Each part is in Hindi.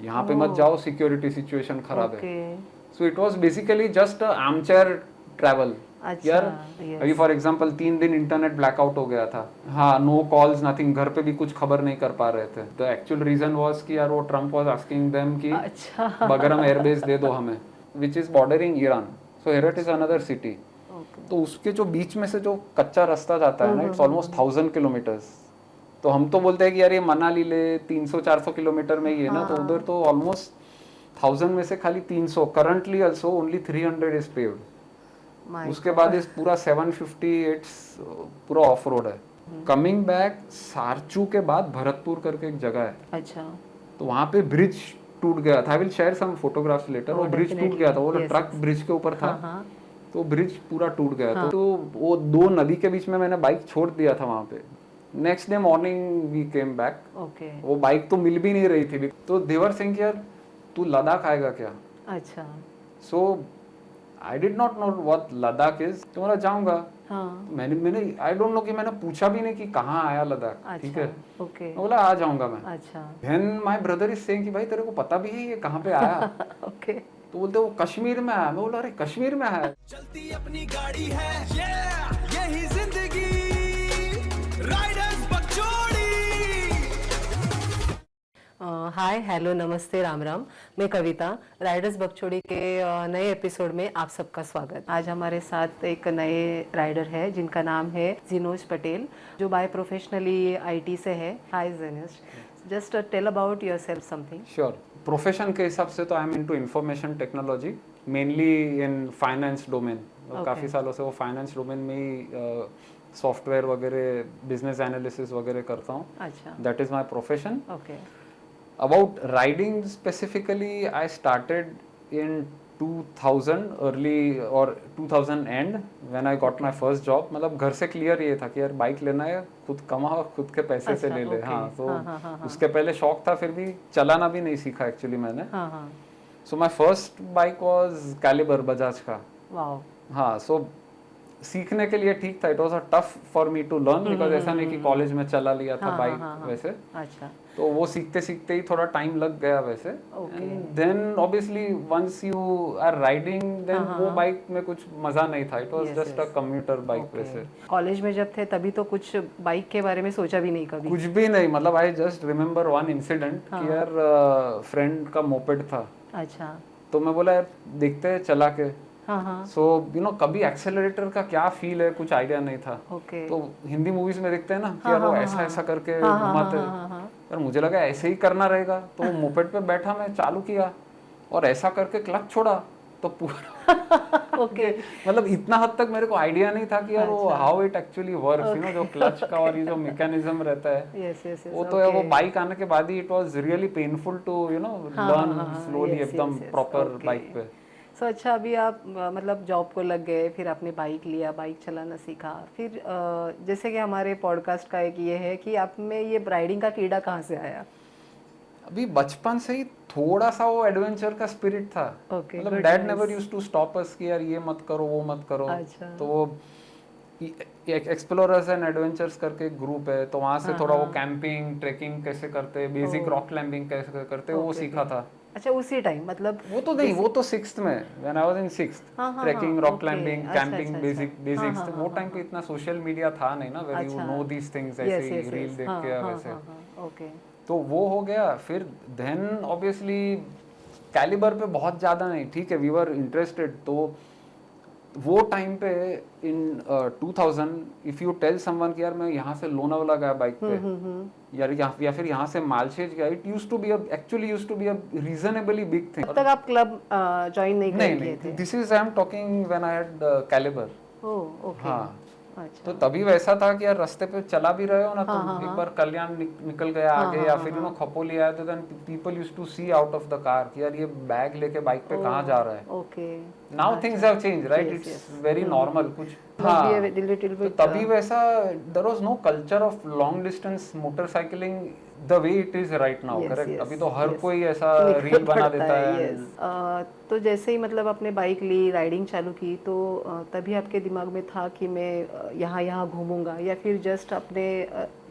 यहाँ पे मत जाओ, सिक्योरिटी सिचुएशन खराब है। Okay. So it was basically just armchair travel. अच्छा। यार अभी फॉर एग्जांपल 3 दिन इंटरनेट ब्लैकआउट हो गया था, हाँ, नो कॉल्स नथिंग, घर पे भी कुछ खबर नहीं कर पा रहे थे। द एक्चुअल रीजन वाज कि यार वो ट्रम्प वाज आस्किंग देम कि अच्छा। बगरम एयरबेस दे दो हमें, which is bordering Iran. So Herat is another city. Okay. तो उसके जो बीच में से जो कच्चा रास्ता जाता है ना, इट्स ऑलमोस्ट 1000 किलोमीटर्स। तो हम तो बोलते हैं कि यार ये मनाली ले 300-400 किलोमीटर में ही है ना, तो उधर तो ऑलमोस्ट 1000 में से खाली 300, currently also only 300 is paved. उसके बाद इस पूरा 750 इट्स पूरा ऑफ रोड है। कमिंग बैक सारचू के बाद भरतपुर करके एक जगह है। अच्छा। तो वहाँ पे ब्रिज टूट गया था, I will share some photographs later. वो ब्रिज टूट गया था, वो ट्रक ब्रिज के ऊपर था। तो ब्रिज पूरा टूट गया था। तो वो 2 नदी के बीच में मैंने बाइक छोड़ दिया था वहाँ पे। Next day morning we came back. Okay. वो बाइक तो मिल भी नहीं रही थी। तो देवर सिंह यार तू लद्दाख आएगा क्या? अच्छा। So I did not know what Ladakh is. तो मैं जाऊंगा। हाँ। मैंने आई डोंट नो कि मैंने पूछा भी नहीं कि कहाँ आया लद्दाख। ठीक है, ओके। मैं बोला आ जाऊंगा मैं। अच्छा। Then my brother is saying कि भाई तेरे को पता भी है ये कहाँ पे आया? ओके। तो बोलते वो कश्मीर में आया। मैं बोला अरे कश्मीर में आया? चलती अपनी गाड़ी है, यही जिंदगी, राइडर्स बकचोदी। हाय, हेलो, नमस्ते, राम राम। मैं कविता, राइडर्स बकचोदी के नए एपिसोड में आप सबका स्वागत। आज हमारे साथ एक नए राइडर है जिनका नाम है जिनोज पटेल, जो बाय प्रोफेशनली आईटी से है। Hi Jinoj, just tell about yourself something. Sure. Profession के हिसाब से तो I am into information technology, mainly in finance domain. काफ़ी सालों से वो फाइनेंस डोमेन में ही सॉफ्टवेयर वगैरह, बिजनेस एनालिसिस वगैरह करता हूँ। अच्छा। That is my profession. Okay. About riding specifically, I started in 2000 early or 2000 end when I got my first job. मतलब घर से क्लियर ये था कि यार बाइक लेना है, खुद कमाओ, खुद के पैसे से ले ले। हाँ, तो उसके पहले शौक था, फिर भी चलाना भी नहीं सीखा एक्चुअली मैंने। So my first bike was caliber, Bajaj का। वाओ। हाँ, सो सीखने के लिए ठीक था। It was a tough for me to learn, because ऐसा नहीं कि कॉलेज में चला लिया था बाइक वैसे। अच्छा। तो वो सीखते सीखते ही थोड़ा टाइम लग गया वैसे। Then obviously once you are riding, then वो बाइक में कुछ मजा नहीं था। It was just a commuter bike वैसे। कॉलेज में जब थे तभी तो कुछ बाइक के बारे में सोचा भी नहीं कभी? कुछ भी नहीं, मतलब I just remember one incident कि यार फ्रेंड का मोपेड था। अच्छा। तो मैं बोला यार देखते हैं चला के। सो यू नो कभी एक्सेलरेटर का क्या फील है कुछ आइडिया नहीं था। तो हिंदी मूवीज में देखते हैं ना कि यार वो ऐसा ऐसा करके घुमाते हैं। यार मुझे लगा ऐसे ही करना रहेगा, तो वो मोपेड पे बैठा, मैं चालू किया और ऐसा करके क्लच छोड़ा तो पूरा ओके। मतलब इतना हद तक मेरे को आइडिया नहीं था कि यार वो how it actually works, you know, जो क्लच का और ये जो मैकेनिज्म रहता है। वो तो है, वो बाइक आने के बाद ही it was really painful to you know learn slowly एकदम प्रॉपर बाइक पे। सो अच्छा, अभी आप मतलब जॉब को लग गए, फिर आपने बाइक लिया, बाइक चलाना सीखा, फिर जैसे कि हमारे पॉडकास्ट का एक ये है कि आप में ये राइडिंग का कीड़ा कहाँ से आया? अभी बचपन से ही थोड़ा सा वो एडवेंचर का स्पिरिट था। मतलब dad never used to stop us कि यार ये मत करो वो मत करो। तो वो एक्सप्लोरर्स एंड एडवेंचर्स करके एक ग्रुप है, तो वहाँ से थोड़ा वो कैंपिंग, ट्रेकिंग कैसे करते, बेसिक रॉक क्लाइंबिंग कैसे करते, वो सीखा था। अच्छा, उसी टाइम मतलब? वो तो नहीं, वो तो 6th में, when I was in 6th, trekking, rock climbing, camping, basics. वो टाइम पे इतना सोशल मीडिया था नहीं ना, where you know these things, ऐसे ही रील देख के या वैसे। ओके। तो वो हो गया। फिर देन ऑब्वियसली कैलिबर पे बहुत ज़्यादा नहीं, ठीक है, वी वर इंटरेस्टेड। तो वो टाइम पे इन 2000 इफ यू टेल समवन कि यार मैं यहाँ से लोनावाला गया बाइक पे, यार या फिर यहाँ से मालशेज गया, it used to be actually used to be a reasonably big thing. तब तक आप क्लब ज्वाइन नहीं किए थे? This is I am talking when I had caliber. Oh, okay. हाँ, तो तभी वैसा था कि यार रास्ते पे चला भी रहे हो ना, तो एक बार कल्याण निकल गया आगे, या फिर यू नो खपोली आया, तो then people used to see out of the car कि यार ये बैग लेके बाइक पे कहाँ जा रहा है। Okay. Now things have change, right? It's very normal कुछ। हाँ, तो तभी वैसा there was no culture of long distance motorcycling the way it is right now, Yes, correct? yes, अभी तो हर yes. कोई ऐसा निकल रील बना पड़ता देता है yes. तो जैसे ही मतलब आपने बाइक ली, राइडिंग चालू की, तो तभी आपके दिमाग में था कि मैं यहाँ यहाँ घूमूंगा, या फिर जस्ट अपने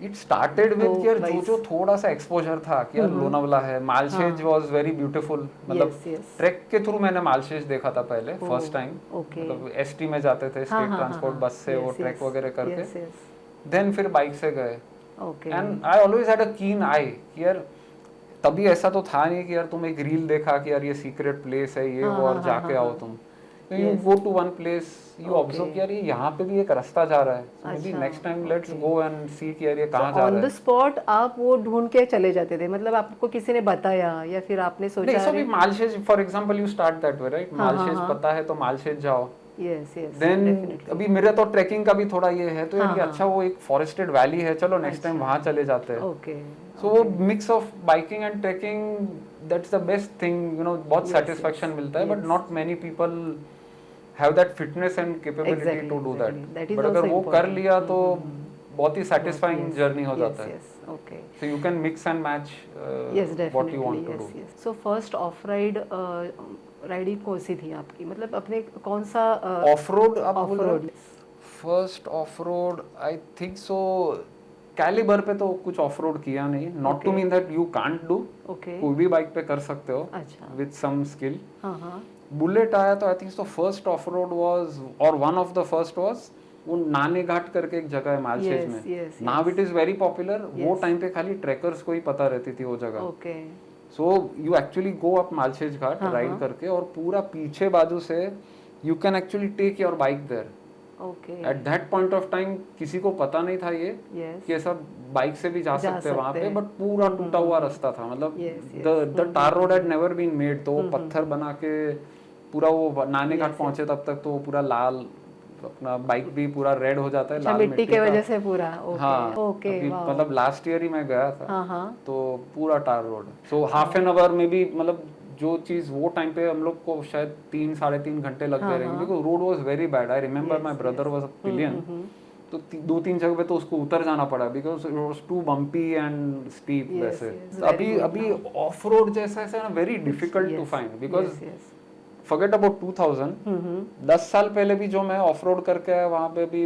इट स्टार्टेड विद तो यार वही- जो थोड़ा सा एक्सपोजर था कि यार लोनावाला है, मालशेज वाज वेरी ब्यूटीफुल, मतलब Yes, yes. ट्रैक के थ्रू मैंने मालशेज देखा था पहले Oh, फर्स्ट टाइम, okay. मतलब एसटी में जाते थे स्टेट ट्रांसपोर्ट बस से, वो Yes, ट्रैक yes. वगैरह करके, Yes, yes. देन फिर बाइक से गए। Okay. And I always had a कीन आई कि यार तभी ऐसा तो था नहीं कि यार तुम एक रील देखा कि यार ये सीक्रेट प्लेस है ये वो और जाके आओ तुम, you go to one place, you observe कि यार ये यहाँ पे भी एक रास्ता जा रहा है, maybe next time let's go and see कि यार ये कहाँ जा ऑन रहा द है। स्पॉट आप वो ढूंढ के चले जाते थे, मतलब आपको किसी ने बताया या फिर आपने नहीं, सोचा? सो भी Malshej for example you start that way, right? Malshej पता है तो मालशेज जाओ। यस यस देन अभी मेरे तो ट्रैकिंग का भी थोड़ा ये है, तो यार ये अच्छा वो एक फॉरेस्टेड वैली है, चलो नेक्स्ट टाइम वहाँ चले जाते हैं। ओके सो वो mix of biking and trekking, that's the best thing, you know, बहुत सेटिस्फेक्शन मिलता है, but not many people have that fitness and capability to do that, but अगर वो कर लिया तो बहुत ही सेटिस्फाइंग जर्नी हो जाता है। Okay so you can mix and match yes what you want to do. Definitely. So first of ride riding कौन सी थी आपकी, मतलब अपने कौन सा ऑफ रोड आप ऑफ बोल रहे हो? Road? First off road I think so caliber पे तो कुछ ऑफ रोड किया नहीं, not to mean that you can't do, okay कोई भी बाइक पे कर सकते हो अच्छा विद सम स्किल। हाँ हाँ बुलेट आया तो I think so first off road was, और one of the first was वो नाने घाट करके एक जगह है मालशेज Yes, में, yes, now it is very popular. वो Yes. टाइम पे खाली ट्रैकर्स को ही पता रहती थी वो जगह। Okay so you actually go up Malshej Ghat ride करके, और पूरा पीछे बाजू से you can actually take your bike there. Okay at that point of time किसी को पता नहीं था ये यस कि ऐसा बाइक से भी जा सकते हैं वहां पे, बट पूरा टूटा हुआ रास्ता था, मतलब Yes, the tar road had never been made, तो वो पत्थर बना के पूरा वो नाने घाट पहुंचे तब तक तो वो पूरा लाल, अपना बाइक भी पूरा रेड हो जाता है अच्छा लाल मिट्टी के का। वजह से पूरा ओके हाँ, ओके अभी वाओ मतलब लास्ट ईयर ही मैं गया था, हाँ हाँ तो पूरा tar road, so half an hour में भी, मतलब जो चीज वो टाइम पे हम लोग को शायद 3-3.5 घंटे लग गए रहेंगे, because road was very bad. I remember my brother was a pillion, तो 2-3 जगह पे तो उसको उतर जाना पड़ा because it was too bumpy and steep वैसे। अभी ऑफ रोड जैसा ऐसा ना very difficult to find, because forget about 2000, 10 साल पहले भी जो मैं ऑफ रोड करके आया वहाँ पे भी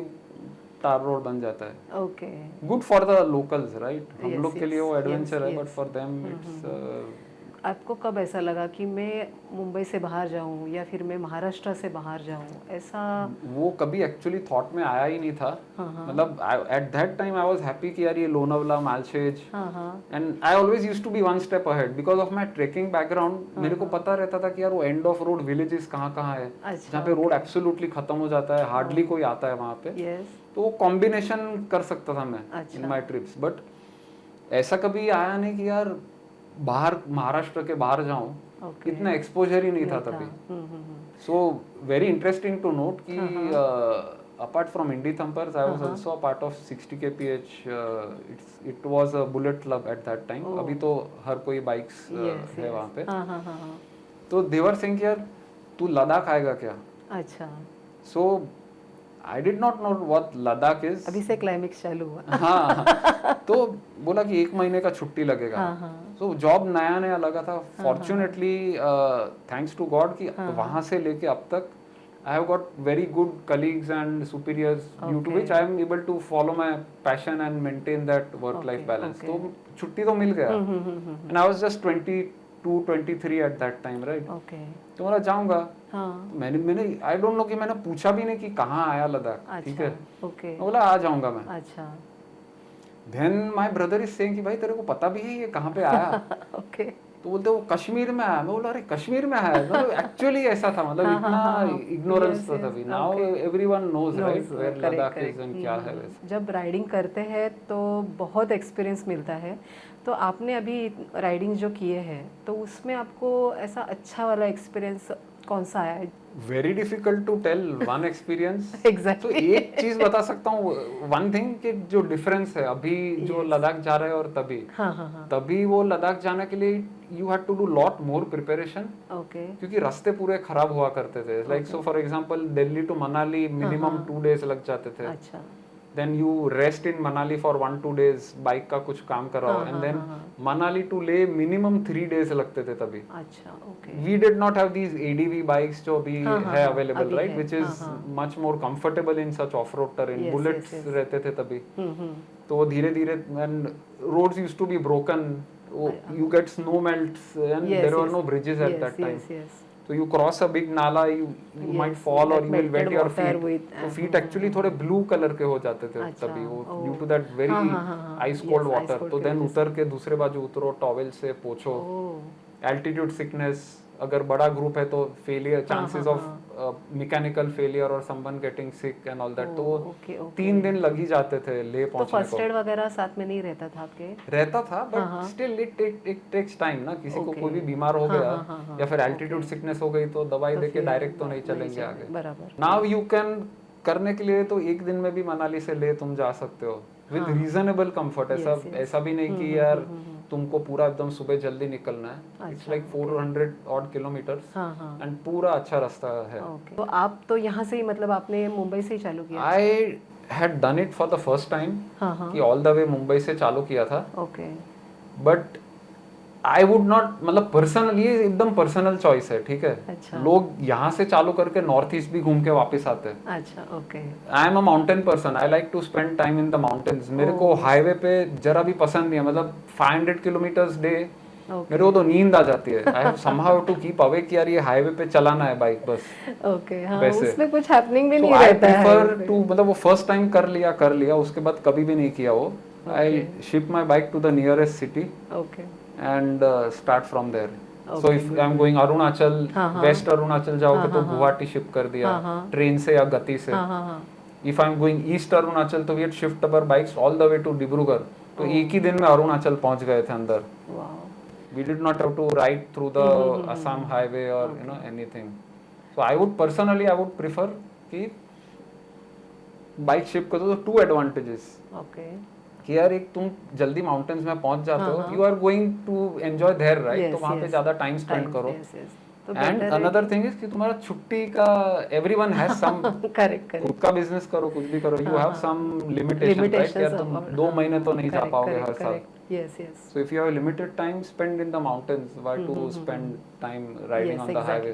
टार रोड बन जाता है। Okay good for the locals, right? हम Yes, लोग के लिए वो yes, एडवेंचर है, yes, but for them it's आपको कब ऐसा लगा कि मैं मुंबई से बाहर जाऊं या फिर मैं महाराष्ट्र से बाहर जाऊं, ऐसा? वो कभी एक्चुअली थॉट में आया ही नहीं था, मतलब at that time I was happy कि यार ये लोनावाला, मालशेज, हाँ हाँ and I always used to be one step ahead because of my trekking background. मेरे को पता रहता था कि यार वो एंड ऑफ रोड विलेजेस कहाँ है, अच्छा जहाँ पे रोड एब्सोल्युटली खत्म हो जाता है, हार्डली कोई आता है वहाँ पे, यस तो वो कॉम्बिनेशन कर सकता था मैं अच्छा। In my trips. बट ऐसा कभी आया नहीं कि यार बाहर महाराष्ट्र के बाहर जाऊं, ओके इतना एक्सपोजर ही नहीं था तभी। So very interesting to note कि apart from Indie Thumpers, I was also a part of 60 kph. It was a bullet club at that time. अभी तो हर कोई बाइक्स है वहाँ पे। हाँ हाँ हाँ हाँ तो देवर सिंह कि यार तू लद्दाख आएगा क्या? अच्छा so I did not know what Ladakh is. अभी से क्लाइमेक्स चालू हुआ। हाँ, तो बोला कि 1 महीने का छुट्टी लगेगा। हाँ हाँ सो जॉब नया नया लगा था, फॉर्चुनेटली थैंक्स टू गॉड कि वहां से लेके अब तक I have got very good colleagues and superiors due to which I am able to follow my passion and maintain that work-life balance. तो छुट्टी तो मिल गया, and I was just 22-23 at that time, right? Okay तो मैं जाऊंगा। हाँ मैंने I don't know कि मैंने पूछा भी नहीं कि कहाँ आया लद्दाख, ठीक है? ओके मैं बोला आ जाऊंगा मैं। अच्छा Then my brother is saying कि भाई तेरे को पता भी है ये कहाँ पे आया? ओके तो बोलते वो कश्मीर में आया। मैं बोला अरे कश्मीर में आया, मतलब एक्चुअली ऐसा था, मतलब इतना इग्नोरेंस था तभी। Now everyone knows right where Ladakh is and क्या है वैसे। जब राइडिंग करते हैं तो बहुत एक्सपीरियंस मिलता है, तो आपने अभी राइडिंग जो किए हैं तो उसमें आपको ऐसा अच्छा वाला एक्सपीरियंस कौन सा आया है? Very difficult to tell one experience. Exactly. तो एक चीज बता सकता हूँ, वन थिंग कि जो डिफरेंस है अभी जो लद्दाख जा रहे हैं और तभी, हाँ हाँ हाँ तभी वो लद्दाख जाने के लिए you had to do lot more preparation, okay क्योंकि रास्ते पूरे खराब हुआ करते थे। Like so for example Delhi to Manali minimum 2 days लग जाते थे। अच्छा then you rest in Manali for 1-2 days, bike का कुछ काम कराओ, and then Manali to Leh minimum 3 days लगते थे तभी. अच्छा, okay. We did not have these ADV bikes जो अभी है available, अभी right, है, which is much more comfortable in such off-road terrain. Yes, Bullets yes. रहते थे तभी. तो वो धीरे-धीरे, and roads used to be broken. You get snow melts, and Yes, there were yes. no bridges at Yes, that time. yes, yes. So you cross a big nala, you might Yes, fall or that you will wet melted your water feet. with- तो feet actually थोड़े blue color के हो जाते थे अच्छा, तभी, वो oh. due to that very ice cold Yes, water. ice cold तो की then वजह से। उतर के दूसरे बाजू उतरो, टॉवेल से पोछो. ओह, Altitude sickness, अगर बड़ा ग्रुप है तो failure, chances of mechanical failure or someone getting sick and all that. तो वो ओके, ओके. 3 दिन लग ही जाते थे ले तो पहुंचने फर्स्ट को. एड वगैरह साथ में नहीं रहता था आपके? रहता था, but still it takes time ना. किसी को कोई भी बीमार हो गया या फिर एल्टीट्यूड सिकनेस हो गई तो दवाई देके डायरेक्ट तो नहीं चलेंगे आगे. बराबर. नाउ यू कैन करने के लिए तो एक दिन में भी मनाली से ले तुम जा सकते हो विद रीजनेबल कंफर्ट. ऐसा भी नहीं कि यार तुमको पूरा एकदम सुबह जल्दी निकलना है. It's like 400 odd kilometres and पूरा अच्छा रास्ता है. ओके. तो आप तो यहाँ से ही, मतलब आपने मुंबई से ही चालू किया? I had done it for the first time कि ऑल द वे मुंबई से चालू किया था. Okay. But I would not, मतलब पर्सनली ये एकदम पर्सनल चॉइस है, ठीक है. अच्छा. लोग यहाँ से चालू करके नॉर्थ ईस्ट भी घूम के वापस आते हैं. अच्छा, okay. I am a mountain person, I like to spend time in the mountains. मेरे को हाईवे पे जरा भी पसंद नहीं है. मतलब 500 किलोमीटर्स डे मेरे को तो नींद आ जाती है. I have somehow to keep away कि यार ये हाईवे पे चलाना है बाइक बस. ओके. हाँ, वैसे. उसमें कुछ हैपनिंग भी नहीं आई रहता है. प्रेफर टू, मतलब वो फर्स्ट टाइम कर लिया, उसके बाद कभी भी नहीं किया वो. I ship my bike to the nearest city okay. and start from there. So if I'm going Arunachal, west Arunachal जाओगे तो गुवाहाटी शिफ्ट कर दिया ट्रेन से या गति से. If I'm going east Arunachal तो we had shift our bikes all the way to Dibrugarh. तो एक ही दिन में अरुणाचल पहुंच गए थे अंदर. We did not have to ride through the Assam highway or you know anything. So I would personally prefer कि बाइक शिफ्ट कर दो. तो 2 advantages. ओके. कि यार एक तुम जल्दी माउंटेन्स में पहुंच जाते हो, you are going to enjoy there, right. तो वहां पे ज्यादा टाइम स्पेंड करो. एंड अनदर थिंग इज कि तुम्हारा छुट्टी का, एवरीवन हैज सम, करेक्ट. खुद का बिजनेस करो, कुछ भी करो, you have some limitation, right. यार तुम 2 महीने तो नहीं जा पाओगे हर साल. Yes, yes. So if you have limited time, spend in the mountains. Why to spend time riding on the highway?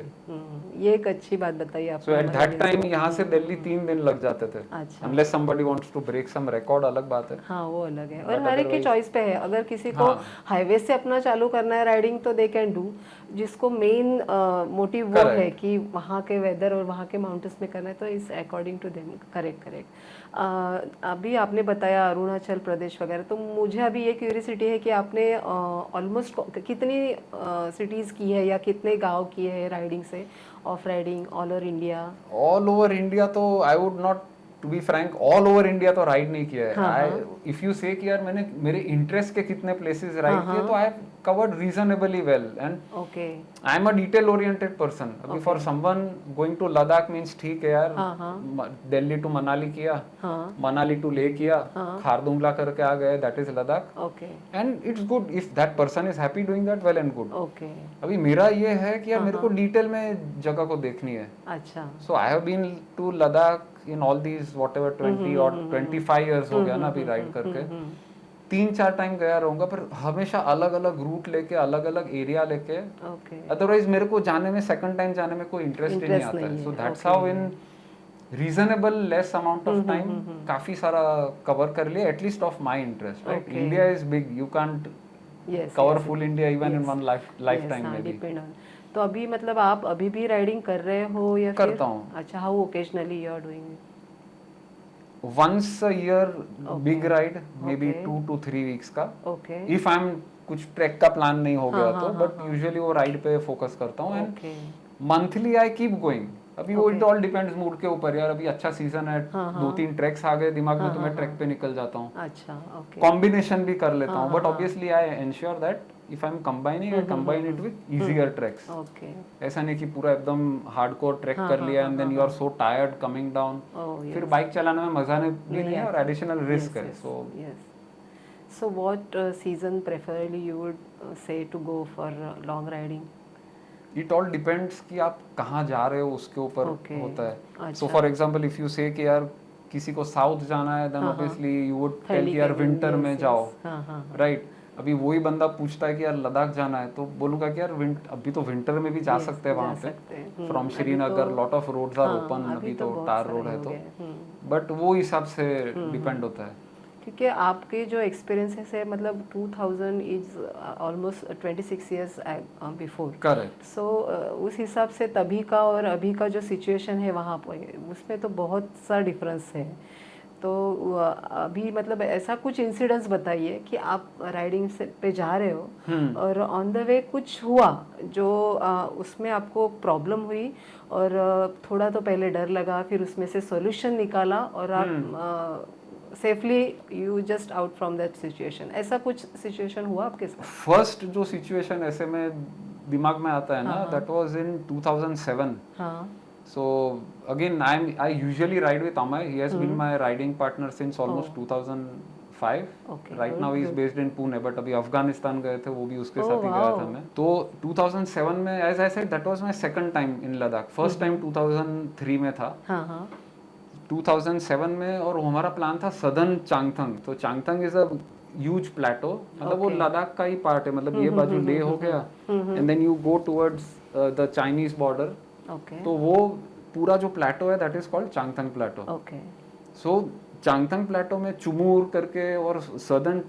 ये एक अच्छी बात बताई आपने. So at that time यहाँ से दिल्ली 3 दिन लग जाते थे. अच्छा. Unless somebody wants to break some record, अलग बात है. हाँ, वो अलग है. और हर एक की चॉइस पे है. अगर किसी को हाईवे से अपना चालू करना है राइडिंग तो दे कैन डू. जिसको मेन मोटिव वो है कि वहाँ के वेदर और वहाँ के माउंटेन्स में करना है, तो is according to them. Correct. अभी आपने बताया अरुणाचल प्रदेश वगैरह, तो मुझे अभी ये क्यूरियसिटी है कि आपने ऑलमोस्ट कितनी सिटीज़ की है या कितने गांव किए हैं राइडिंग से, of riding all over India? All over India तो I would not, to be frank, all over India तो राइड नहीं किया है. इफ यू से कि यार मैंने मेरे इंटरेस्ट के कितने प्लेसेस राइड किए, तो I have covered reasonably well. And okay. I am a detail oriented person. अभी for someone going to Ladakh means ठीक है यार, दिल्ली टू मनाली किया, मनाली टू लेह किया, खारदुंगला करके आ गए, that is Ladakh. Okay. And it's good if that person is happy doing that, well and good. Okay. अभी मेरा ये है कि यार मेरे को डिटेल में जगह को देखनी है. अच्छा. So I have been to Ladakh in all these whatever 20 or 25 years हो गया ना अभी राइड करके. 3-4 टाइम गया रहूंगा, पर हमेशा अलग अलग रूट लेके, अलग अलग एरिया लेके. अदरवाइज मेरे को जाने में, सेकंड टाइम जाने में कोई इंटरेस्ट ही नहीं आता है. So that's how in reasonable less amount of time काफी सारा कवर कर लिया, at least of my interest, right. India is big, you can't cover full India even in one life time में भी. तो अभी मतलब आप अभी भी राइडिंग कर रहे हो या करता हूँ. अच्छा. How occasionally you are doing? once a year big ride, maybe 2 to 3 weeks का. Okay. If I'm कुछ ट्रैक का प्लान नहीं हो गया तो, बट यूजुअली वो राइड पे फोकस करता हूँ. And monthly I keep going. अभी वो इट ऑल डिपेंड्स मूड के ऊपर. यार अभी अच्छा सीजन है, 2-3 ट्रैक्स आ गए दिमाग में तो मैं ट्रैक पे निकल जाता हूँ. अच्छा. ओके. कॉम्बिनेशन भी कर लेता हूँ, but obviously I ensure that if I'm combining, I combine it with easier treks. Okay. ऐसा नहीं कि पूरा एकदम हार्डकोर ट्रैक कर लिया and then you are so tired coming down. फिर बाइक चलाने में मजा भी नहीं है और एडिशनल रिस्क है. So what season preferably you would say to go for long riding? It all depends कि आप कहाँ जा रहे हो उसके ऊपर होता है. So for example, if you say कि यार किसी को साउथ जाना है देन हाँ, obviously you would tell Heli कि यार cabin, विंटर yes, में yes. जाओ, हाँ, हाँ, राइट। अभी वही बंदा पूछता है कि यार लद्दाख जाना है, तो बोलूंगा कि यार अभी तो विंटर में भी जा Yes, सकते हैं जा वहाँ पे, सकते हैं। फ्रॉम अभी श्रीनगर तो- लॉट ऑफ रोड्स आर हाँ, ओपन, अभी तो बहुत टार सारे रोड है हो तो, गए। बट वो हिसाब से डिपेंड होता है। क्योंकि आपके जो एक्सपीरियंसेस है मतलब 2000 is almost 26 years before, correct. So उस हिसाब से तभी का और अभी का जो सिचुएशन है वहाँ पर उसमें तो बहुत सा डिफरेंस है। तो अभी मतलब ऐसा कुछ इंसिडेंट्स बताइए कि आप राइडिंग से पे जा रहे हो और ऑन द वे कुछ हुआ जो उसमें आपको प्रॉब्लम हुई और थोड़ा तो पहले डर लगा, फिर उसमें से सॉल्यूशन निकाला और आप safely you just out from that situation. ऐसा कुछ सिचुएशन हुआ आपके साथ? फर्स्ट जो सिचुएशन ऐसे में दिमाग में आता है ना, दैट वाज इन 2007। हाँ, So again, I usually ride with Amay. He has been my riding partner since almost 2005. Okay, Right now he is based in Pune, but अभी अफगानिस्तान गए थे, वो भी उसके साथ ही गया था मैं। तो 2007 में, as I said, that was my second time in Ladakh. First time 2003 में था। हाँ, हाँ, 2007 में, और हमारा प्लान था सदर्न चांगथंग। तो चांगथंग इज अ ह्यूज प्लेटो, मतलब वो लद्दाख का ही पार्ट है, मतलब ये बाजू ले हो गया and then you go towards the Chinese border. Okay, तो वो पूरा जो प्लेटो है that is called Changthang plateau. Okay, so Changthang plateau में चुमूर करके और सदर्न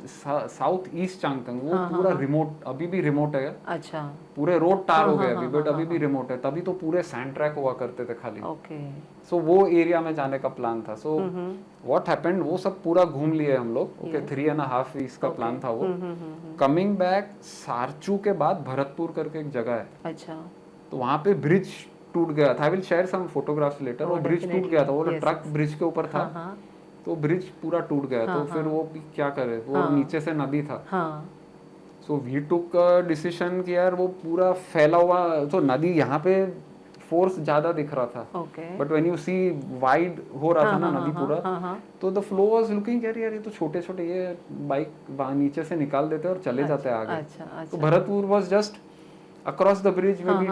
साउथ ईस्ट चांगथंग, वो पूरा रिमोट, अभी भी रिमोट है। अच्छा, पूरे रोड टार हो गए अभी, बट अभी भी रिमोट है। तभी तो पूरे सैंड ट्रैक हुआ करते थे खाली। ओके, सो वो एरिया में जाने का प्लान था। सो व्हाट हैपेंड, वो सब पूरा घूम लिए हम लोग। ओके, 3.5 वीक्स का प्लान था वो। कमिंग बैक सारचू के बाद भरतपुर करके एक जगह है, अच्छा, तो वहाँ पे ब्रिज टूट गया था। I will share some photographs later. वो ब्रिज टूट गया था, वो ट्रक ब्रिज के ऊपर था, हाँ, तो ब्रिज पूरा टूट गया। तो फिर वो भी क्या करे, वो नीचे से नदी था। हाँ, सो वी टुक डिसीजन कि यार वो पूरा फैला हुआ, तो नदी यहाँ पे फोर्स ज्यादा दिख रहा था, okay, but when you see wide हो रहा था ना नदी पूरा, हाँ, तो द फ्लो वाज लुकिंग यार ये तो छोटे छोटे, ये बाइक वहाँ नीचे से निकाल देते और चले जाते आगे। अच्छा, तो अच्छा, Bharatpur was just across the bridge में भी,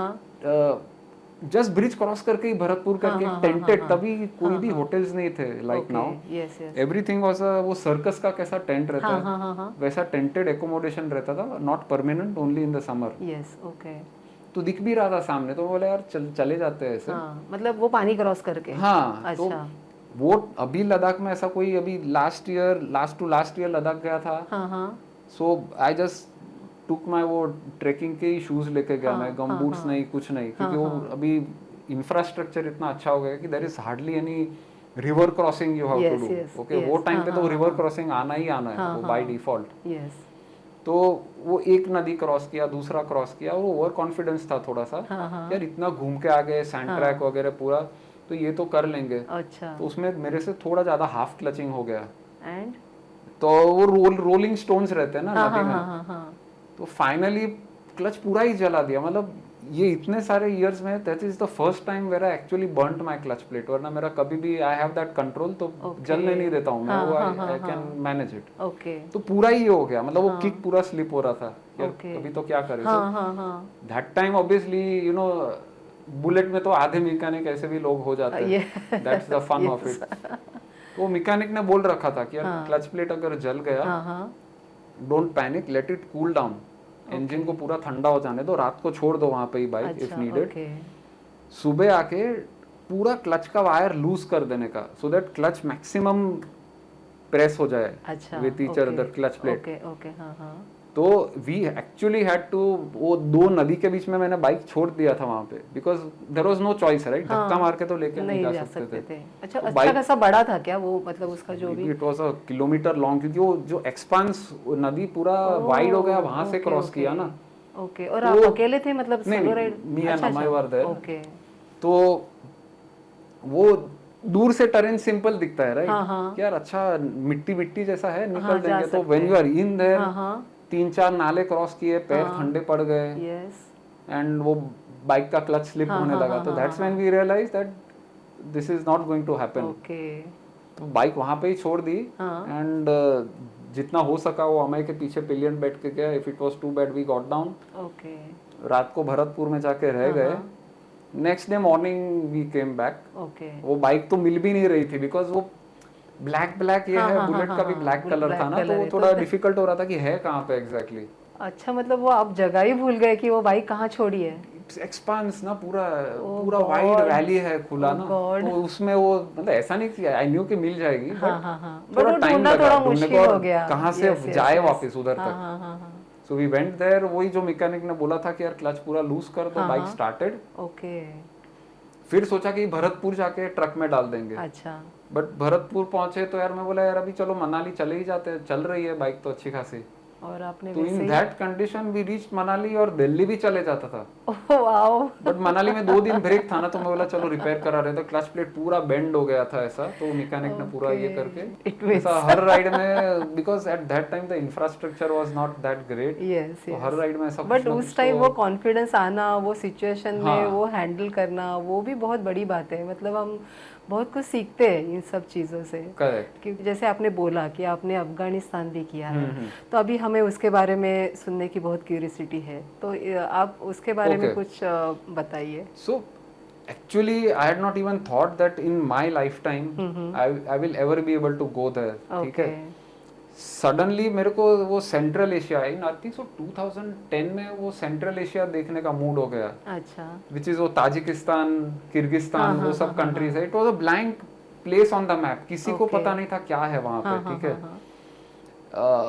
जस्ट ब्रिज क्रॉस करके ही भरतपुर करके टेंटेड, तभी कोई भी होटल्स नहीं थे like now. Yes, yes, everything was वो सर्कस का कैसा टेंट रहता है, हाँ, वैसा टेंटेड एकोमोडेशन रहता था, not permanent, only in the summer. Yes, okay, तो दिख भी रहा था सामने, तो बोले यार चले जाते हैं ऐसे। हाँ, मतलब वो पानी क्रॉस करके, हाँ, तो अच्छा, वो अभी लद्दाख में ऐसा कोई, अभी लास्ट ईयर लद्दाख गया था। हाँ, सो आई जस्ट टुक माय वो ट्रेकिंग के ही शूज लेके गया मैं, गम बूट्स नहीं, कुछ नहीं, क्योंकि वो अभी इंफ्रास्ट्रक्चर इतना अच्छा हो गया कि there is hardly any river crossing you have to do. Okay, वो टाइम पे तो रिवर क्रॉसिंग आना ही आना है, वो बाय डिफॉल्ट। यस, तो वो एक नदी क्रॉस किया, दूसरा क्रॉस किया, वो ओवर कॉन्फिडेंस था थोड़ा सा, यार इतना घूम के आ गए, सैंड ट्रैक वगैरह पूरा, तो ये तो कर लेंगे। अच्छा, तो उसमें मेरे से थोड़ा ज्यादा हाफ क्लचिंग हो गया, एंड तो वो रोलिंग स्टोन्स रहते हैं ना नदी में, हाँ, तो फाइनली क्लच पूरा ही जला दिया। मतलब ये इतने सारे इयर्स में that is the first time where I actually burned my clutch plate, वरना मेरा कभी भी आई हैव दैट कंट्रोल, तो जलने नहीं देता हूँ मैं, वो I can manage it. Okay, तो पूरा ही हो गया, मतलब वो किक पूरा स्लिप हो रहा था यार, अभी तो क्या करे। That time obviously you know bullet में तो आधे मैकेनिक ऐसे भी लोग हो जाते हैं, that's the fun of it. तो मैकेनिक ने बोल रखा था कि यार क्लच प्लेट अगर जल गया, don't panic, let it cool down, engine को पूरा ठंडा हो जाने दो, रात को छोड़ दो वहां पे ही बाइक इफ नीडेड, सुबह आके पूरा क्लच का वायर लूज कर देने का, so that clutch maximum press हो जाए with each other clutch plate. तो वी एक्चुअली हैड टू, वो दो नदी के बीच में मैंने बाइक छोड़ दिया था वहां पे, because there was no choice, right, धक्का मार के तो लेके नहीं जा सकते थे। अच्छा, अच्छा खासा बड़ा था क्या वो, मतलब उसका जो भी, it was a kilometre long, क्योंकि वो जो एक्सपांस नदी पूरा वाइड हो गया, वहां से क्रॉस किया ना। ओके, और आप अकेले थे मतलब solo ride? Me and Amay were there. Okay, तो वो दूर से टर्रेन सिंपल दिखता है, राइट, यार अच्छा मिट्टी मिट्टी जैसा है, निकल देंगे। तो when you are in there, 3-4 नाले क्रॉस किए, पैर ठंडे पड़ गए, एंड वो बाइक का क्लच स्लिप होने लगा। तो that's when we realise that this is not going to happen. Okay, तो बाइक वहां पे ही छोड़ दी, एंड जितना हो सका वो अमय के पीछे पिलियन बैठ के गया। If it was too bad we got down. Okay, रात को भरतपुर में जाके रह गए। Next day morning we came back. Okay, वो बाइक तो मिल भी नहीं रही थी, बिकॉज वो ब्लैक ये है, बुलेट का भी ब्लैक कलर था ना, तो वो थोड़ा डिफिकल्ट हो रहा था कि है कहाँ पे एग्जैक्टली। अच्छा, मतलब वो आप जगह ही भूल गए कि वो बाइक कहाँ छोड़ी है। एक्सपांस ना पूरा वाइड वैली है खुला ना, तो उसमें वो मतलब ऐसा नहीं कि आई न्यू कि मिल जाएगी, बट थोड़ा टाइम लगा ढूंढने को और कहाँ से जाए वापस उधर तक। सो वी वेंट देयर, वही जो मैकेनिक ने बोला था कि यार क्लच पूरा लूज कर दो, बाइक स्टार्टेड। ओके। फिर सोचा कि भरतपुर जाके ट्रक में डाल देंगे। अच्छा। बट भरतपुर पहुंचे तो यार मैं बोला यार अभी चलो मनाली चले ही जाते हैं, चल रही है बाइक तो अच्छी खासी। और आपने तो in that condition we reached Manali, और दिल्ली भी चले जाता था। Oh wow. बट मनाली में 2 दिन ब्रेक था ना, तो मैं बोला चलो रिपेयर करा रहे थे, क्लच प्लेट पूरा बेंड हो गया था ऐसा, तो मैकेनिक ने पूरा ये करके ऐसा हर राइड में, because at that time the infrastructure was not that great. Yes, तो हर राइड में ऐसा बट उस टाइम वो कॉन्फिडेंस आना, वो सिचुएशन में वो हैंडल करना, वो भी बहुत बड़ी बात है। मतलब हम बहुत कुछ सीखते हैं इन सब चीज़ों से। करेक्ट। क्योंकि जैसे आपने बोला कि आपने अफगानिस्तान भी किया है, तो अभी हमें उसके बारे में सुनने की बहुत क्यूरियोसिटी है, तो आप उसके बारे में कुछ बताइए। सो actually I had not even thought that in my lifetime I will ever be able to go there, ठीक है। सडनली मेरे को वो सेंट्रल एशिया, इन आई थिंक सो 2010 में वो सेंट्रल एशिया देखने का मूड हो गया। अच्छा। विच इज वो ताजिकिस्तान, किर्गिस्तान, वो सब कंट्रीज है। It was a blank place on the map, किसी को पता नहीं था क्या है वहां पे, ठीक है।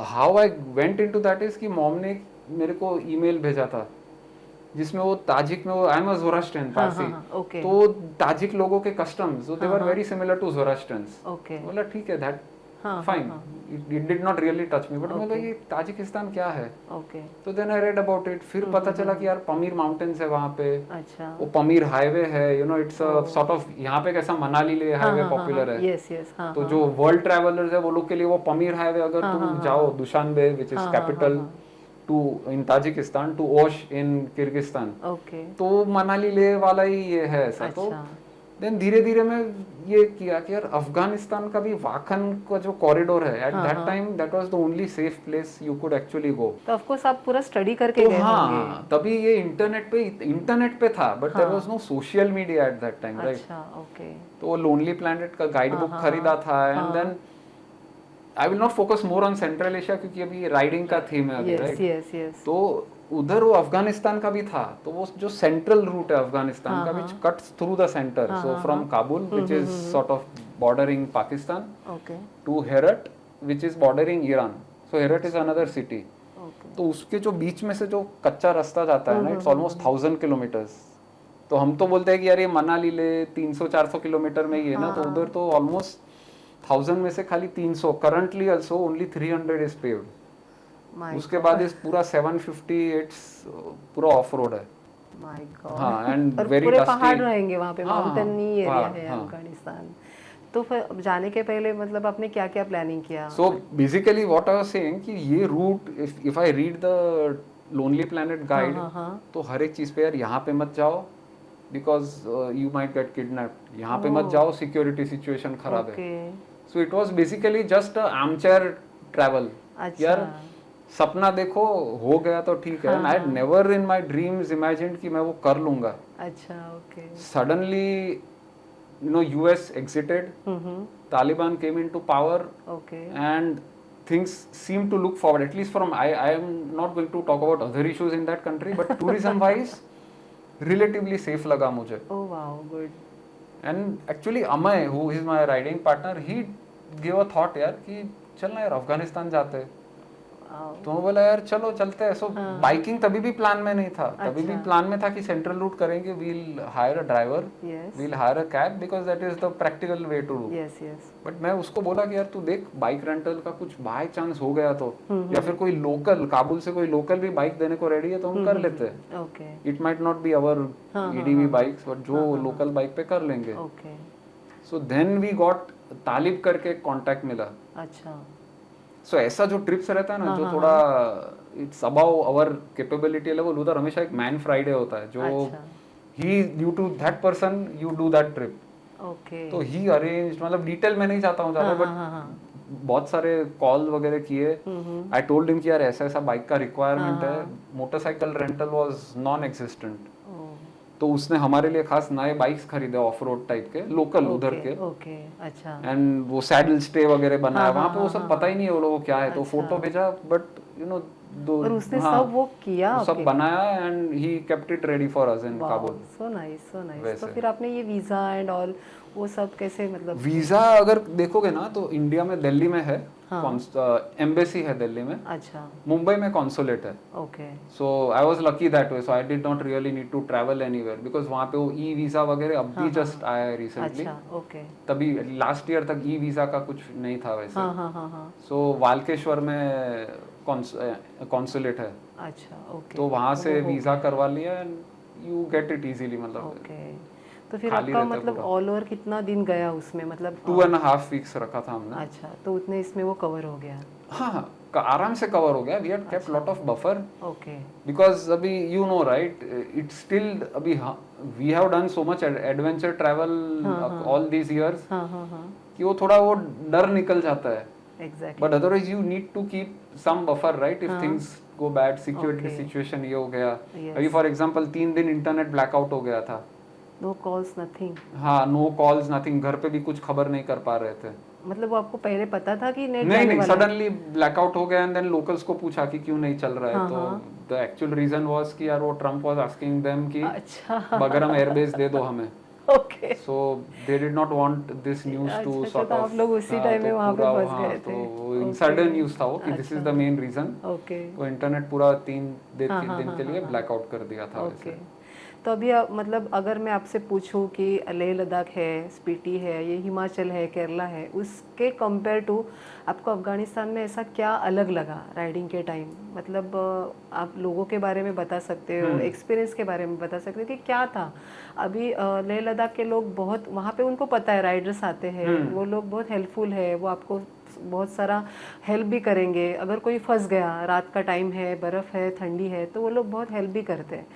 How I went into that is कि मॉम ने मेरे को ईमेल भेजा था जिसमें वो ताजिक में, वो आई एम अ ज़ोरास्ट्रियन पारसी, तो ताजिक लोगों के customs they were very similar to Zoroastrians. बोला ठीक है, that fine, it did not really touch me, but मैं ये ताजिकिस्तान क्या है। तो then I read about it, फिर पता चला कि यार पमीर माउंटेन्स है वहाँ पे। अच्छा। वो पमीर हाईवे है, you know, it's a sort of, यहाँ पे कैसा मनाली ले हाईवे पॉपुलर है, तो जो वर्ल्ड ट्रैवलर्स है वो लोग के लिए वो पमीर हाईवे, अगर तुम जाओ Dushanbe which is capital to in Tajikistan to Osh in Kyrgyzstan, तो मनाली ले वाला ही ये है ऐसा। तो देन धीरे धीरे मैं ये किया कि यार अफगानिस्तान का भी वाखन का जो कॉरिडोर है, eight that time that was the only safe place you could actually go. तो ऑफ कोर्स आप पूरा स्टडी करके गए होंगे। हाँ, तभी ये इंटरनेट पे था, but there was no social media at that time, right. अच्छा, ओके। तो वो लोनली प्लैनेट का गाइड बुक खरीदा था, and then I will not focus more on Central Asia क्योंकि अभी राइडिंग का थीम है अभी, राइट। तो उधर वो अफगानिस्तान का भी था, तो वो जो सेंट्रल रूट है अफगानिस्तान का which cuts through the centre, so from Kabul which is sort of bordering Pakistan to Herat which is bordering Iran, so Herat is another city. तो उसके जो बीच में से जो कच्चा रास्ता जाता है ना, इट्स ऑलमोस्ट 1000 किलोमीटर्स। तो हम तो बोलते हैं कि यार ये मनाली ले 300-400 किलोमीटर में ही है ना, तो उधर तो ऑलमोस्ट 1000 में से खाली 300, currently also only 300 is paved. उसके बाद इस पूरा 750 इट्स पूरा ऑफ रोड है। My God. हाँ, एंड वेरी पूरे डस्टी पहाड़ रहेंगे वहाँ पे, माउंटेनी एरिया है अफगानिस्तान। तो फिर जाने के पहले मतलब आपने क्या क्या प्लानिंग किया? So basically what I was saying कि ये route, if I read the Lonely Planet guide, तो हर एक चीज पे यार यहाँ पे मत जाओ because you might get kidnapped, यहाँ पे मत जाओ सिक्योरिटी सिचुएशन खराब है। So it was basically just a armchair travel. यार सपना देखो, हो गया तो ठीक है। I had never in my dreams imagined कि मैं वो कर लूंगा। अच्छा, okay. Suddenly you know, US exited, Taliban came into power, and things seem to look forward, at least from, I am not going to talk about other issues in that country, but tourism wise relatively safe laga mujhe. Oh wow, good. And actually Amay, who is my riding partner, he gave a thought यार कि चलना यार अफगानिस्तान जाते हैं। तो मैं बोला यार चलो चलते हैं। सो बाइकिंग तभी भी प्लान में नहीं था, तभी भी प्लान में था कि सेंट्रल रूट करेंगे, we'll hire a driver, we'll hire a cab, because that is the practical way to do. But मैं उसको बोला कि यार तू देख, बाइक रेंटल का कुछ बाय चांस हो गया तो, या फिर कोई लोकल, काबुल से कोई लोकल भी बाइक देने को रेडी है तो हम कर लेते हैं। It might not be our EDV bikes, but जो लोकल बाइक पे कर लेंगे। सो देन वी गॉट तालिब करके कॉन्टैक्ट मिला। अच्छा। सो ऐसा जो ट्रिप्स रहता है ना, जो थोड़ा it's about our capability level, उधर हमेशा एक मैन फ्राइडे होता है, जो ही due to that person you do that trip. तो ही अरेंज, मतलब डिटेल में नहीं जाता हूँ ज़्यादा, बट बहुत सारे कॉल वगैरह किए। आई टोल्ड हिम कि यार ऐसा ऐसा बाइक का रिक्वायरमेंट है। Motorcycle rental was non existent. तो उसने हमारे लिए खास नए बाइक्स खरीदे ऑफ रोड टाइप के, लोकल उधर के। ओके, अच्छा। एंड वो सैडल स्टे वगैरह बनाया वहाँ पे, वो सब पता ही नहीं है वो लोगों को क्या है, तो फोटो भेजा, बट यू नो और उसने सब वो किया, वो सब बनाया and he kept it ready for us in Kabul. So nice, so nice. तो फिर आपने ये वीजा एंड ऑल वो सब कैसे, मतलब वीजा अगर देखोगे ना तो इंडिया में दिल्ली में है, एम्बेसी है दिल्ली में। अच्छा, मुंबई में कॉन्सुलेट है। Okay, so I was lucky that way, so I did not really need to travel anywhere because वहाँ पे वो ई वीजा वगैरह अब भी जस्ट आया है रिसेंटली। अच्छा, ओके, तभी लास्ट ईयर तक ई वीजा का कुछ नहीं था वैसे। हाँ। सो वालकेश्वर में कॉन्सुलेट है, अच्छा, ओके। तो वहाँ से वीजा करवा लिया and you get it easily, मतलब ओके, तो फिर खाली आपका रहता है मतलब पूरा। ऑल ओवर कितना दिन गया उसमें, मतलब 2.5 weeks रखा था हमने। अच्छा, तो उतने इसमें वो कवर हो गया। हाँ, आराम से कवर हो गया। We had kept lot of buffer okay, because अभी you know right, it's still अभी we have done so much adventure travel all these years हाँ, कि वो थोड़ा वो डर निकल जाता है। Exactly. But otherwise you need to keep some buffer right, if things go bad, security situation ये हो गया। अभी फॉर एग्जांपल 3 दिन इंटरनेट ब्लैकआउट हो गया था। No calls, nothing. हाँ, नो कॉल्स नथिंग, घर पे भी कुछ खबर नहीं कर पा रहे थे। मतलब वो आपको पहले पता था कि नेट नहीं, सडनली ब्लैकआउट हो गया एंड देन लोकल्स को पूछा कि क्यों नहीं चल रहा है, तो द एक्चुअल रीजन वाज कि यार वो ट्रम्प वाज आस्किंग देम कि अच्छा, बगरम एयरबेस दे दो हमें। Okay, so they did not want this news to sort of, आप लोग उसी टाइम में वहां पे फंस गए थे। तो वो इनसाइडर न्यूज़ था वो कि this is the main reason. Okay, तो इंटरनेट पूरा 3 दिन के लिए ब्लैकआउट कर दिया था ओके। वैसे। तो अभी मतलब अगर मैं आपसे पूछूं कि लेह लद्दाख है, स्पीति है, ये हिमाचल है, केरला है, उसके कंपेयर टू आपको अफगानिस्तान में ऐसा क्या अलग लगा राइडिंग के टाइम? मतलब आप लोगों के बारे में बता सकते हो, एक्सपीरियंस के बारे में बता सकते हो कि क्या था? अभी लेह लद्दाख के लोग बहुत, वहाँ पे उनको पता है राइडर्स आते हैं, वो लोग बहुत हेल्पफुल है, वो आपको बहुत सारा हेल्प भी करेंगे। अगर कोई फंस गया, रात का टाइम है, बर्फ़ है, ठंडी है, तो वो लोग बहुत हेल्प भी करते हैं।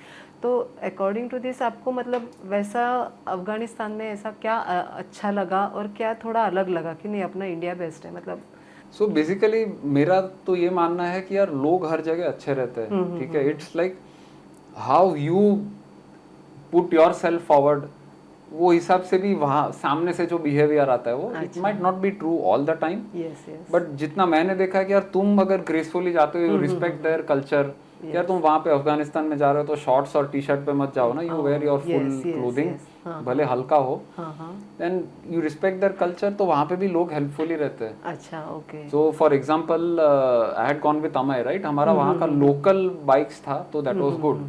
तो अकॉर्डिंग टू दिस आपको मतलब वैसा अफगानिस्तान में ऐसा क्या अच्छा लगा और क्या थोड़ा अलग लगा कि नहीं अपना इंडिया बेस्ट है? मतलब सो बेसिकली मेरा तो ये मानना है कि यार लोग हर जगह अच्छे रहते हैं, ठीक है। It's like how you put your self forward, वो हिसाब से भी वहाँ सामने से जो बिहेवियर आता है वो it might not be true all the time, but जितना मैंने देखा है कि यार तुम अगर ग्रेसफुली जाते हो, यू रिस्पेक्ट देयर कल्चर। यार तुम वहाँ पे अफगानिस्तान में जा रहे हो तो शॉर्ट्स और टी शर्ट पे मत जाओ ना, you wear your full clothing, भले हल्का हो, then you respect their culture. तो वहाँ पे भी लोग हेल्पफुली रहते हैं। अच्छा, okay. So for example I had gone with Amay, right, हमारा वहाँ का लोकल बाइक्स था तो दैट वाज गुड।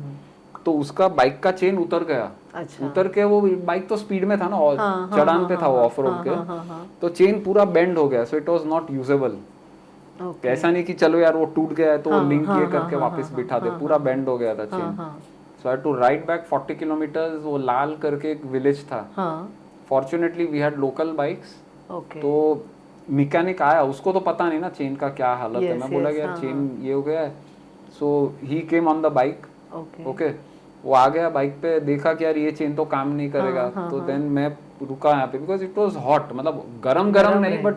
तो उसका बाइक का चेन उतर गया। अच्छा। उतर के वो बाइक तो स्पीड में था ना, और चढ़ान पे था वो ऑफ रोड के, तो चेन पूरा बेंड हो गया, so it was not usable. ऐसा नहीं कि चलो यार वो टूट गया है तो लिंक ये करके वापस बिठा दे, पूरा बेंड हो गया था chain. So I to ride back 40 kilometres, वो लाल करके एक विलेज था। Fortunately we had local bikes, तो मैकेनिक आया, उसको तो पता नहीं ना चेन का क्या हालत है। मैं बोला यार चेन ये हो गया है, so he came on the bike, okay. वो आ गया बाइक पे, देखा कि यार ये चेन तो काम नहीं करेगा, तो देन मैं रुका यहाँ पे बिकॉज इट वाज हॉट, मतलब गरम नहीं, बट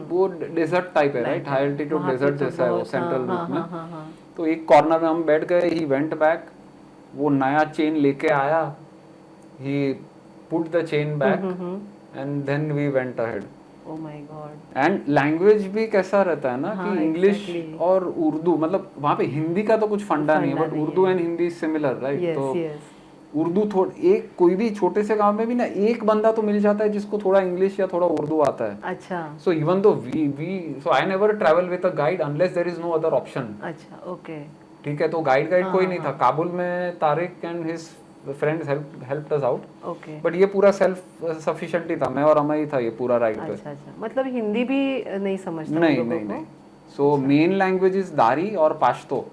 वो डेजर्ट टाइप है, राइट, हाई एल्टीट्यूड डेजर्ट जैसा है वो सेंट्रल रूट में। तो एक कॉर्नर में हम बैठ गए, ही वेंट बैक, वो नया चेन लेके आया, he put the chain back and then we went ahead. Oh my God. And language भी कैसा रहता है ना कि इंग्लिश और उर्दू, मतलब वहाँ पे हिंदी का तो कुछ फंडा नहीं है, but Urdu and Hindi similar, right. तो उर्दू एक कोई भी छोटे से गांव में भी ना एक बंदा तो मिल जाता है जिसको थोड़ा इंग्लिश या थोड़ा उर्दू आता है। अच्छा। So even though so I never travel with a guide unless there is no other option. अच्छा, ओके, ठीक है। तो गाइड कोई नहीं था। काबुल में Tariq and his friends helped us out, okay, but ये पूरा सेल्फ सफिशिएंट ही था, मैं और अमय ही था ये पूरा राइड पे। अच्छा, मतलब हिंदी भी नहीं समझता? नहीं। सो मेन लैंग्वेज इज दारी और पाश्तो।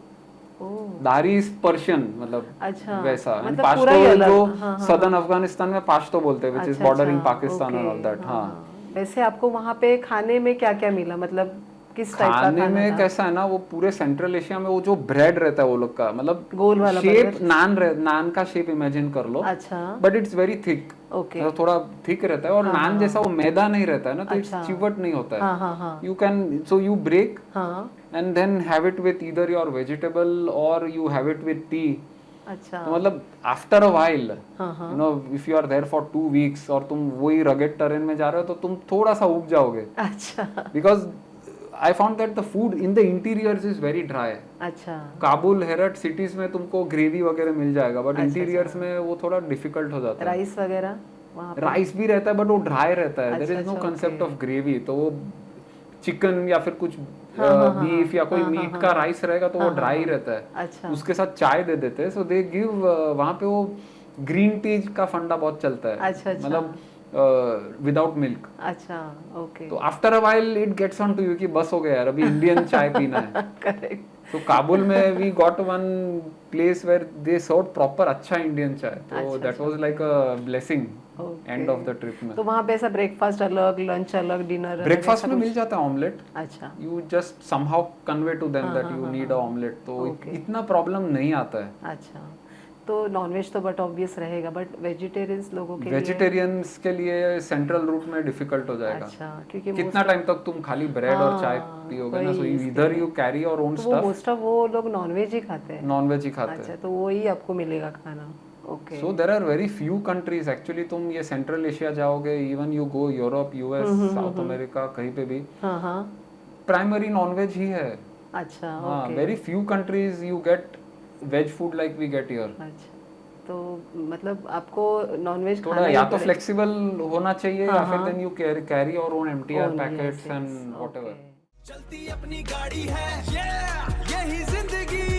दारी इज पर्शियन, मतलब अच्छा, वैसा, एंड मतलब पाश्तो जो सदर्न अफगानिस्तान में पाश्तो बोलते हैं, which is bordering Pakistan and all that. हाँ। वैसे आपको वहाँ पे खाने में क्या क्या मिला, मतलब किस टाइप का खाने में कैसा है ना, वो पूरे सेंट्रल एशिया में वो जो ब्रेड रहता है वो लोग का, मतलब गोल वाला शेप, नान का शेप इमेजिन कर लो। अच्छा। But it's very thick, okay, थोड़ा थिक रहता है, और नान जैसा वो मैदा नहीं रहता है ना, तो इट्स चिवट नहीं होता है। You can, so you break and then have it with either your vegetable और you have it with tea, अच्छा तो मतलब आफ्टर अ वाइल हाँ हाँ you know if you are there for 2 weeks और तुम वही रगेड टेरेन में जा रहे हो तो तुम थोड़ा सा उब जाओगे, अच्छा because I found that the food in the interiors is very dry. अच्छा काबुल, हेरत सिटीज में तुमको ग्रेवी वगैरह मिल जाएगा, बट अच्छा, इंटीरियर्स में वो थोड़ा डिफिकल्ट हो जाता है। राइस वगैरह वहाँ पे राइस भी रहता है बट वो ड्राई रहता है, देयर इज नो अच्छा, कंसेप्ट okay. Of gravy. तो वो चिकन या फिर कुछ हाँ, बीफ या कोई हाँ, मीट हाँ, का हाँ, राइस रहेगा तो वो हाँ, ड्राई हाँ, रहता है, अच्छा उसके साथ चाय दे देते हैं। सो दे गिव वहाँ पे वो ग्रीन टी का फंडा बहुत चलता है, अच्छा, अच्छा। मतलब विदाउट मिल्क। अच्छा ओके तो after a while it gets on to you कि बस हो गया यार, अभी इंडियन चाय पीना है। करेक्ट तो काबुल में we got one place where they serve proper अच्छा इंडियन चाय, तो अच्छा, दैट अच्छा, was like a blessing okay. End of the trip में। तो वहाँ पे ऐसा ब्रेकफास्ट अलग, लंच अलग, डिनर अलग, ब्रेकफास्ट ऐसा में कुछ? मिल जाता है ऑमलेट, अच्छा you just somehow convey to them हाँ, दैट हाँ, यू हाँ, नीड अ हाँ। ऑमलेट, तो Okay. इतना प्रॉब्लम नहीं आता है। अच्छा तो नॉनवेज तो बट ऑब्वियस रहेगा, बट वेजिटेरियंस लोगों के लिए वेजिटेरियंस के लिए सेंट्रल रूट में डिफिकल्ट हो जाएगा। अच्छा क्योंकि कितना टाइम तक तुम खाली ब्रेड और चाय हाँ, पियोगे ना, सो वही इधर यू कैरी योर ओन तो वो स्टफ, मोस्ट ऑफ वो लोग नॉनवेज ही खाते हैं। नॉनवेज ही खाते अच्छा हैं। तो वही आपको मिलेगा खाना। Okay so there are very few countries actually, तुम ये सेंट्रल एशिया जाओगे, even you go Europe, US, South America, कहीं पे भी हाँ हाँ प्राइमरी नॉनवेज ही है। अच्छा हाँ, okay very few countries you get veg food like we get here. अच्छा तो मतलब आपको नॉनवेज थोड़ा खाना या ही तो पड़े- फ्लेक्सिबल होना चाहिए हाँ, या फिर हाँ। Then you carry your own empty Oh, packets yes, and yes, whatever. okay. चलती अपनी गाड़ी है, यही जिंदगी